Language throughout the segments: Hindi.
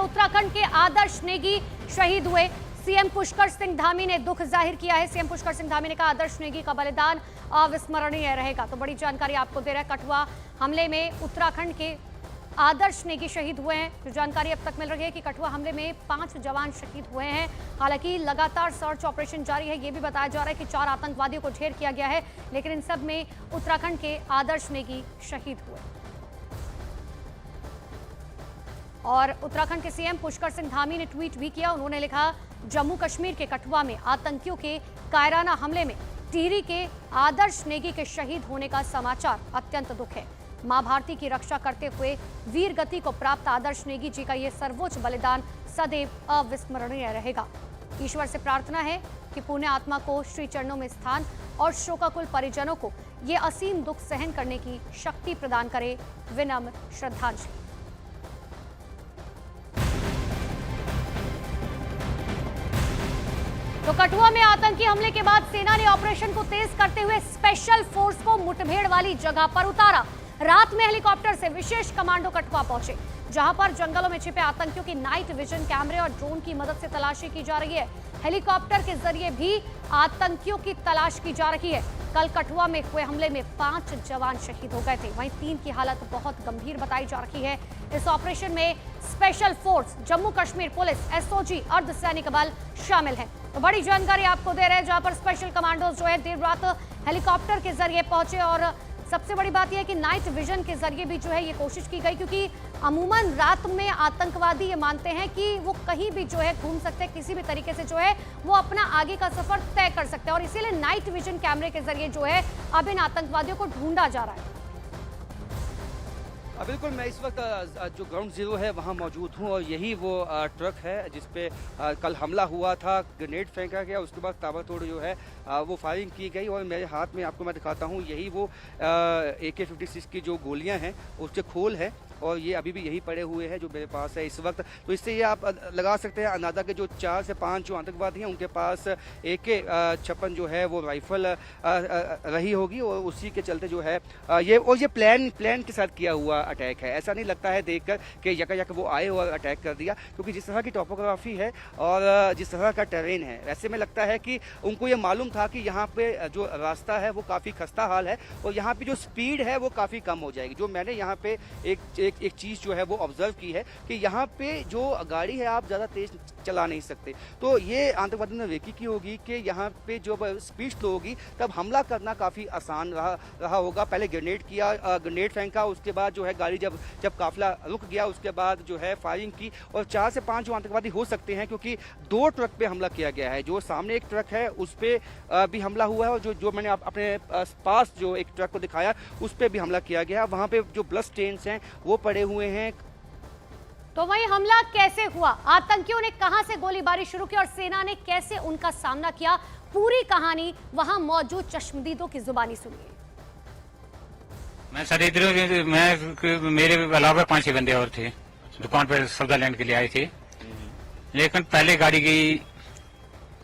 उत्तराखंड के आदर्श नेगी शहीद हुए। सीएम पुष्कर सिंह धामी ने दुख जाहिर किया है। सीएम पुष्कर सिंह धामी ने कहा आदर्श नेगी का बलिदान अविस्मरणीय रहेगा। तो बड़ी जानकारी आपको दे रहा है, कठुआ हमले में उत्तराखंड के आदर्श नेगी शहीद हुए हैं। जो जानकारी अब तक मिल रही है कि कठुआ हमले में 5 जवान शहीद हुए हैं। हालांकि लगातार सर्च ऑपरेशन जारी है। ये भी बताया जा रहा है कि 4 आतंकवादियों को ढेर किया गया है, लेकिन इन सब में उत्तराखंड के आदर्श नेगी शहीद हुए। और उत्तराखंड के सीएम पुष्कर सिंह धामी ने ट्वीट भी किया। उन्होंने लिखा, जम्मू कश्मीर के कठुआ में आतंकियों के कायराना हमले में टिहरी के आदर्श नेगी के शहीद होने का समाचार अत्यंत दुख है। मां भारती की रक्षा करते हुए वीर गति को प्राप्त आदर्श नेगी जी का यह सर्वोच्च बलिदान सदैव अविस्मरणीय रहेगा। ईश्वर से प्रार्थना है कि पुण्य आत्मा को श्री चरणों में स्थान और शोकाकुल परिजनों को ये असीम दुख सहन करने की शक्ति प्रदान करे। विनम्र श्रद्धांजलि। तो कठुआ में आतंकी हमले के बाद सेना ने ऑपरेशन को तेज करते हुए स्पेशल फोर्स को मुठभेड़ वाली जगह पर उतारा। रात में हेलीकॉप्टर से विशेष कमांडो कठुआ पहुंचे, जहां पर जंगलों में छिपे आतंकियों की नाइट विजन कैमरे और ड्रोन की मदद से तलाशी की जा रही है। हेलीकॉप्टर के जरिए भी आतंकियों की तलाश की जा रही है। कल कठुआ में हुए हमले में 5 जवान शहीद हो गए थे, वहीं 3 की हालत बहुत गंभीर बताई जा रही है। इस ऑपरेशन में special force, Jammu Kashmir police, SOG, अर्धसैनिक बल शामिल है। तो बड़ी जानकारी आपको दे रहे हैं, जहां पर स्पेशल कमांडोज जो है देर रात हेलीकॉप्टर के जरिए पहुंचे। और सबसे बड़ी बात यह है कि नाइट विजन के जरिए भी जो है ये कोशिश की गई, क्योंकि अमूमन रात में आतंकवादी ये मानते हैं कि वो कहीं भी जो है घूम सकते हैं, किसी भी तरीके से जो है वो अपना आगे का सफर तय कर सकते हैं। और इसीलिए नाइट विजन कैमरे के जरिए जो है अब इन आतंकवादियों को ढूंढा जा रहा है। बिल्कुल, मैं इस वक्त जो ग्राउंड जीरो है वहाँ मौजूद हूँ और यही वो ट्रक है जिसपे कल हमला हुआ था, ग्रेनेड फेंका गया, उसके बाद ताबड़तोड़ जो है वो फायरिंग की गई। और मेरे हाथ में आपको मैं दिखाता हूँ, यही वो AK-56 की जो गोलियाँ हैं उसके खोल है और ये अभी भी यही पड़े हुए हैं जो मेरे पास है इस वक्त। तो इससे ये आप लगा सकते हैं अंदाज़ा के जो 4 से 5 जो आतंकवादी हैं उनके पास AK-56 जो है वो राइफल रही होगी और उसी के चलते जो है ये प्लान के साथ किया हुआ अटैक है। ऐसा नहीं लगता है देखकर कि यका वो आए और अटैक कर दिया, क्योंकि जिस तरह की टोपोग्राफी है और जिस तरह का टेरेन है, ऐसे में लगता है कि उनको ये मालूम था कि यहाँ पे जो रास्ता है वो काफ़ी खस्ता हाल है और यहाँ पे जो स्पीड है वो काफ़ी कम हो जाएगी। जो मैंने यहाँ पे एक चीज़ जो है वो ऑब्जर्व की है कि यहाँ पे जो गाड़ी है आप ज़्यादा तेज चला नहीं सकते। तो ये आतंकवादियों ने रेकी की होगी कि यहाँ पे जो स्पीड स्लो होगी तब हमला करना काफ़ी आसान रहा होगा। पहले ग्रेनेड फेंका, उसके बाद जो है गाड़ी जब काफिला रुक गया उसके बाद जो है फायरिंग की और 4 से 5 जो आतंकवादी हो सकते हैं, क्योंकि 2 ट्रक पे हमला किया गया है। जो सामने एक ट्रक है उस पर भी हमला हुआ है और जो मैंने अपने पास जो एक ट्रक को दिखाया उस पर भी हमला किया गया। वहाँ पे जो ब्लड स्टेन्स हैं वो पड़े हुए हैं। तो वही हमला कैसे हुआ, आतंकियों ने कहां से गोलीबारी शुरू की और सेना ने कैसे उनका सामना किया, पूरी कहानी वहां मौजूद चश्मदीदों की जुबानी सुनिए। मैं सर इधर मेरे अलावा 5-6 बंदे और थे, दुकान पर सौदा लेने के लिए आए थे। लेकिन पहले गाड़ी गई,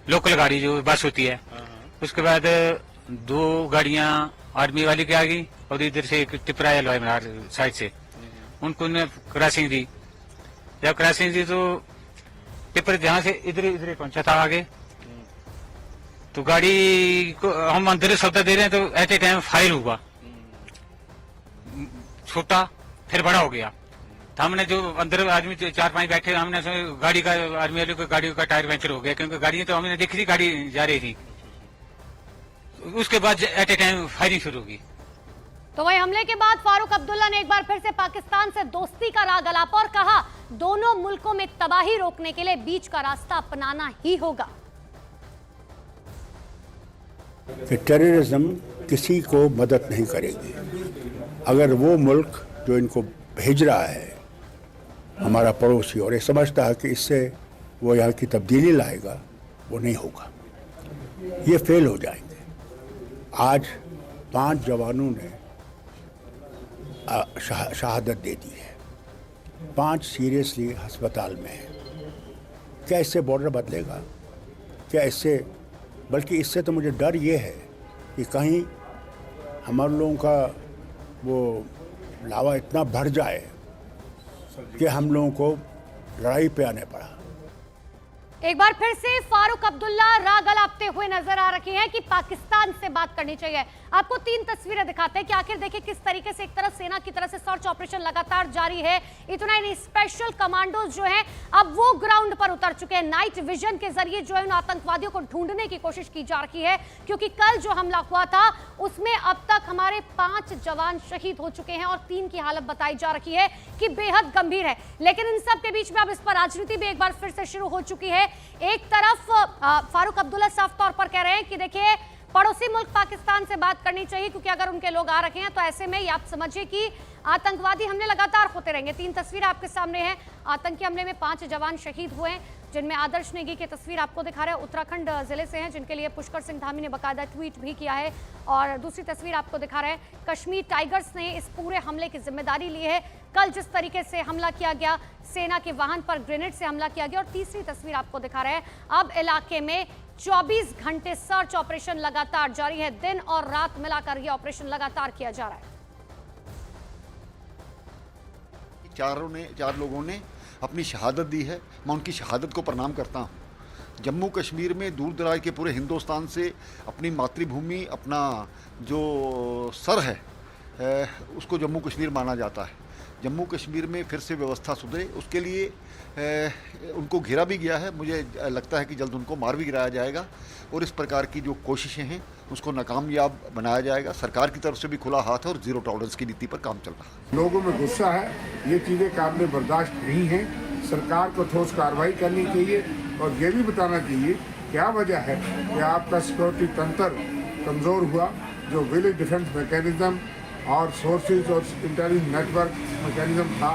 लोकल गाड़ी जो बस होती है, उसके बाद 2 गाड़ियां आर्मी वाली की आ गई और इधर से एक टिपरा है साइड से, उनको क्रॉसिंग दी। जब क्रॉसिंग दी तो टिपर जहां से इधर पहुंचा था आगे, तो गाड़ी को हम अंदर सौदा दे रहे हैं तो एट ए टाइम फायर हुआ, छोटा फिर बड़ा हो गया। तो हमने जो अंदर आदमी 4-5 बैठे, हमने गाड़ी का आर्मी वाले को गाड़ी का टायर पंचर हो गया, क्योंकि गाड़ी तो हमने देखी थी गाड़ी जा रही थी। उसके बाद एट ए टाइम फायरिंग शुरू होगी। तो वही हमले के बाद फारूक अब्दुल्ला ने एक बार फिर से पाकिस्तान से दोस्ती का राग अलापा और कहा दोनों मुल्कों में तबाही रोकने के लिए बीच का रास्ता अपनाना ही होगा। कि टेररिज्म किसी को मदद नहीं करेगी। अगर वो मुल्क जो इनको भेज रहा है, हमारा पड़ोसी, और ये समझता है कि इससे वो यहाँ की तब्दीली लाएगा, वो नहीं होगा, ये फेल हो जाएंगे। आज 5 जवानों ने शहादत दे दी है, 5 सीरियसली अस्पताल में है। क्या इससे बॉर्डर बदलेगा? क्या इससे, बल्कि इससे तो मुझे डर ये है कि कहीं हमारे लोगों का वो लावा इतना बढ़ जाए कि हम लोगों को लड़ाई पे आने पड़ा। एक बार फिर से फारूक अब्दुल्ला राग अलापते हुए नजर आ रखे हैं कि पाकिस्तान से बात करनी चाहिए। आपको 3 तस्वीरें दिखाते हैं कि आखिर देखिए किस तरीके से एक तरफ सेना की तरफ से सर्च ऑपरेशन लगातार जारी है। इतना ही नहीं, स्पेशल कमांडोज जो हैं अब वो ग्राउंड पर उतर चुके हैं। नाइट विजन के जरिए जो है उन आतंकवादियों को ढूंढने की कोशिश की जा रही है, क्योंकि कल जो हमला हुआ था उसमें अब तक हमारे 5 जवान शहीद हो चुके हैं और 3 की हालत बताई जा रही है कि बेहद गंभीर है। लेकिन इन सब के बीच में अब इस पर राजनीति भी एक बार फिर से शुरू हो चुकी है। एक तरफ फारूक अब्दुल्ला साफ तौर पर कह रहे हैं कि देखिए पड़ोसी मुल्क पाकिस्तान से बात करनी चाहिए, क्योंकि अगर उनके लोग आ रखे हैं तो ऐसे में आप समझिए कि आतंकवादी हमले लगातार होते रहेंगे। 3 तस्वीरें आपके सामने हैं। आतंकी हमले में 5 जवान शहीद हुए हैं, जिनमें आदर्श नेगी की तस्वीर आपको दिखा रहा है, उत्तराखंड जिले से हैं, जिनके लिए पुष्कर सिंह धामी ने बाकायदा ट्वीट भी किया है। और दूसरी तस्वीर आपको दिखा रहा है, कश्मीर टाइगर्स ने इस पूरे हमले की जिम्मेदारी ली है। कल जिस तरीके से हमला किया गया, सेना के वाहन पर ग्रेनेड से हमला किया गया। और तीसरी तस्वीर आपको दिखा रहा है, अब इलाके में 24 घंटे सर्च ऑपरेशन लगातार जारी है। दिन और रात मिलाकर यह ऑपरेशन लगातार किया जा रहा है। 4 लोगों ने अपनी शहादत दी है। मैं उनकी शहादत को प्रणाम करता हूँ। जम्मू कश्मीर में दूर दराज के पूरे हिंदुस्तान से अपनी मातृभूमि, अपना जो सर है उसको जम्मू कश्मीर माना जाता है। जम्मू कश्मीर में फिर से व्यवस्था सुधरे, उसके लिए उनको घेरा भी गया है। मुझे लगता है कि जल्द उनको मार भी गिराया जाएगा और इस प्रकार की जो कोशिशें हैं उसको नाकामयाब बनाया जाएगा। सरकार की तरफ से भी खुला हाथ है और जीरो टॉलरेंस की नीति पर काम चल रहा है। लोगों में गुस्सा है, ये चीज़ें काबिल बर्दाश्त नहीं हैं। सरकार को ठोस कार्रवाई करनी चाहिए और ये भी बताना चाहिए क्या वजह है कि आपका सिक्योरिटी तंत्र कमज़ोर हुआ। जो विलेज डिफेंस मैकेनिज्म और सोर्सेज और इंटेलिजेंस नेटवर्क मैकेनिज्म था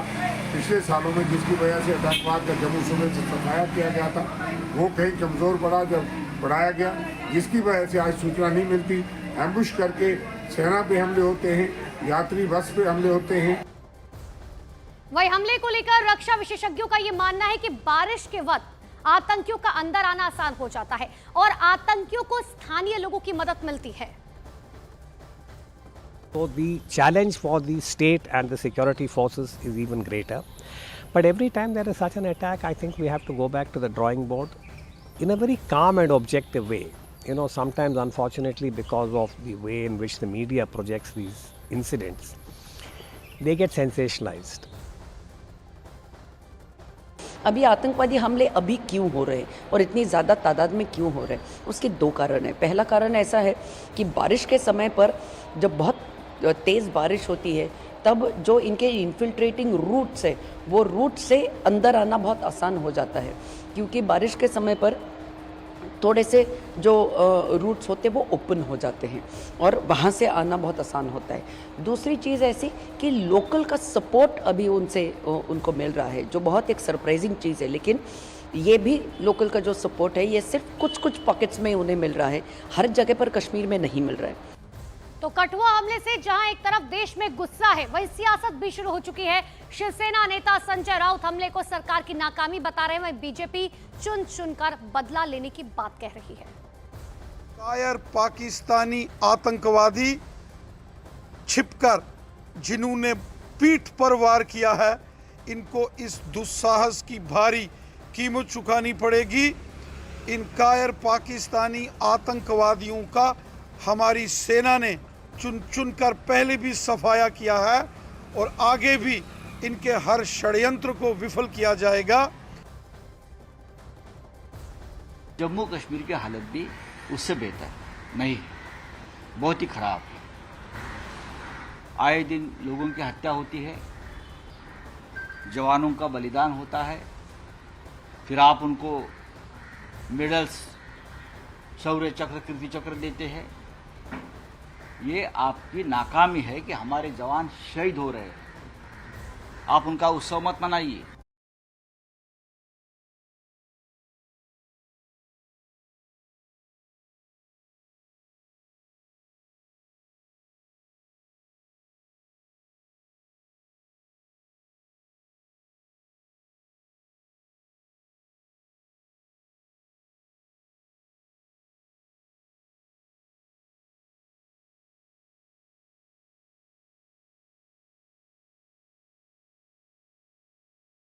पिछले सालों में, जिसकी वजह से आतंकवाद का जम्मू सूबे से सफाया किया गया था, वो कहीं कमज़ोर पड़ा जब बढ़ाया गया, जिसकी वजह से आज सूचना नहीं मिलती। एम्बुश करके सेना पे हमले होते हैं, यात्री बस पे हमले होते हैं। वही हमले को लेकर रक्षा विशेषज्ञों का यह मानना है कि बारिश के वक्त आतंकियों का अंदर आना आसान हो जाता है और आतंकियों को स्थानीय लोगों की मदद मिलती है। So the challenge for the state and the security forces is even greater. But every time there is such an attack, I think we have to go back to the drawing board in a very calm and objective way. You know, sometimes unfortunately because of the way in which the media projects these incidents, they get sensationalized. अभी आतंकवादी हमले अभी क्यों हो रहे हैं और इतनी ज़्यादा तादाद में क्यों हो रहे हैं, उसके 2 कारण हैं। पहला कारण ऐसा है कि बारिश के समय पर जब बहुत तेज़ बारिश होती है तब जो इनके इन्फिल्ट्रेटिंग रूट्स है वो रूट से अंदर आना बहुत आसान हो जाता है, क्योंकि बारिश के समय पर थोड़े से जो रूट्स होते हैं वो ओपन हो जाते हैं और वहाँ से आना बहुत आसान होता है। दूसरी चीज़ ऐसी कि लोकल का सपोर्ट अभी उनको मिल रहा है, जो बहुत एक सरप्राइजिंग चीज़ है। लेकिन ये भी लोकल का जो सपोर्ट है ये सिर्फ कुछ पॉकेट्स में उन्हें मिल रहा है, हर जगह पर कश्मीर में नहीं मिल रहा है। तो कठुआ हमले से जहां एक तरफ देश में गुस्सा है, वहीं सियासत भी शुरू हो चुकी है। शिवसेना नेता संजय राउत हमले को सरकार की नाकामी बता रहे हैं, वहीं बीजेपी चुन चुनकर बदला लेने की बात कह रही है। कायर पाकिस्तानी आतंकवादी छिपकर जिन्होंने पीठ पर वार किया है, इनको इस दुस्साहस की भारी कीमत चुकानी पड़ेगी। इन कायर पाकिस्तानी आतंकवादियों का हमारी सेना ने चुन चुनकर पहले भी सफाया किया है और आगे भी इनके हर षड्यंत्र को विफल किया जाएगा। जम्मू कश्मीर की हालत भी उससे बेहतर नहीं, बहुत ही खराब है। आए दिन लोगों की हत्या होती है, जवानों का बलिदान होता है, फिर आप उनको मेडल्स, शौर्य चक्र, कीर्ति चक्र देते हैं। ये आपकी नाकामी है कि हमारे जवान शहीद हो रहे हैं। आप उनका उत्सव मत मनाइए।